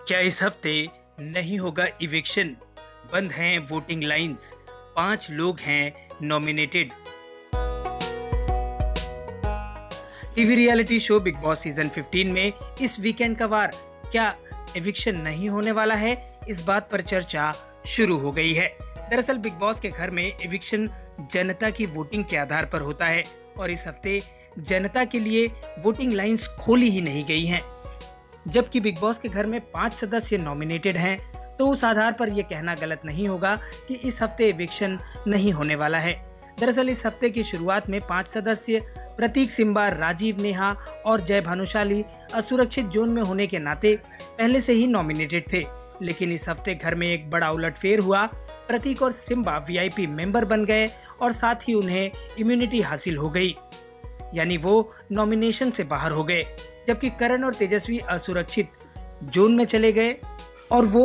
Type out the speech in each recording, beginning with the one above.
क्या इस हफ्ते नहीं होगा इविक्शन? बंद हैं वोटिंग लाइंस, 5 लोग हैं nominated. TV reality show big boss season 15 में इस वीकेंड का वार क्या इविक्शन नहीं होने वाला है? इस बात पर चर्चा शुरू हो गई है। दरअसल बिग बॉस के घर में इविक्शन जनता की वोटिंग के आधार पर होता है और इस हफ्ते जनता के लिए वोटिंग लाइंस खोली ही नहीं गई हैं। जबकि बिग बॉस के घर में 5 सदस्य नॉमिनेटेड हैं, तो उस आधार पर यह कहना गलत नहीं होगा कि इस हफ्ते इविक्शन नहीं होने वाला है। दरअसल इस हफ्ते की शुरुआत में 5 सदस्य प्रतीक सिम्बा, राजीव, नेहा और जय भानुशाली असुरक्षित जोन में होने के नाते पहले से ही नॉमिनेटेड थे, लेकिन इस हफ्ते घर में एक बड़ा उलटफेर हुआ। प्रतीक और सिम्बा वीआईपी मेंबर बन गए और साथ ही उन्हें इम्यूनिटी हासिल हो गई, यानी वो नॉमिनेशन से बाहर हो गए। जबकि करण और तेजस्वी असुरक्षित जोन में चले गए और वो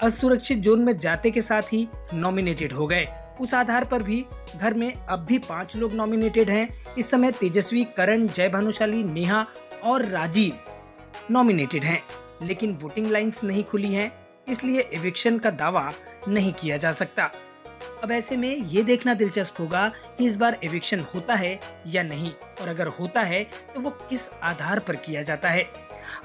असुरक्षित जोन में जाते के साथ ही नॉमिनेटेड हो गए। उस आधार पर भी घर में अब भी 5 लोग नॉमिनेटेड हैं। इस समय तेजस्वी, करण, जय भानुशाली, नेहा और राजीव नॉमिनेटेड हैं, लेकिन वोटिंग लाइंस नहीं खुली हैं, इसलिए इविक्शन का दावा नहीं किया जा सकता। अब ऐसे में ये देखना दिलचस्प होगा कि इस बार इविक्शन होता है या नहीं, और अगर होता है तो वो किस आधार पर किया जाता है।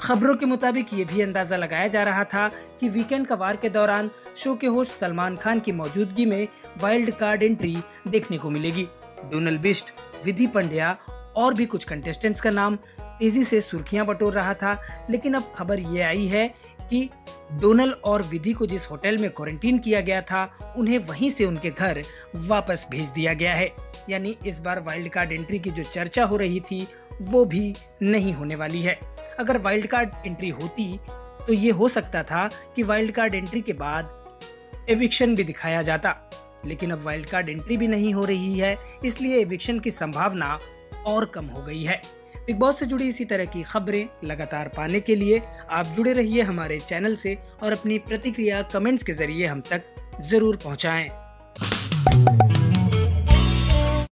खबरों के मुताबिक ये भी अंदाजा लगाया जा रहा था कि वीकेंड का वार के दौरान शो के होस्ट सलमान खान की मौजूदगी में वाइल्ड कार्ड एंट्री देखने को मिलेगी। डोनल बिष्ट, विधि पंड्या और भी कुछ कंटेस्टेंट्स का नाम तेजी से सुर्खियां बटोर रहा था, लेकिन अब खबर ये आई है कि डोनल और विधि को जिस होटल में क्वारंटीन किया गया था, उन्हें वहीं से उनके घर वापस भेज दिया गया है। यानी इस बार वाइल्ड कार्ड एंट्री की जो चर्चा हो रही थी वो भी नहीं होने वाली है। अगर वाइल्ड कार्ड एंट्री होती तो ये हो सकता था कि वाइल्ड कार्ड एंट्री के बाद एविक्शन भी दिखाया जाता, लेकिन अब वाइल्ड कार्ड एंट्री भी नहीं हो रही है, इसलिए एविक्शन की संभावना और कम हो गई है। बिग बॉस से जुड़ी इसी तरह की खबरें लगातार पाने के लिए आप जुड़े रहिए हमारे चैनल से और अपनी प्रतिक्रिया कमेंट्स के जरिए हम तक जरूर पहुंचाएं।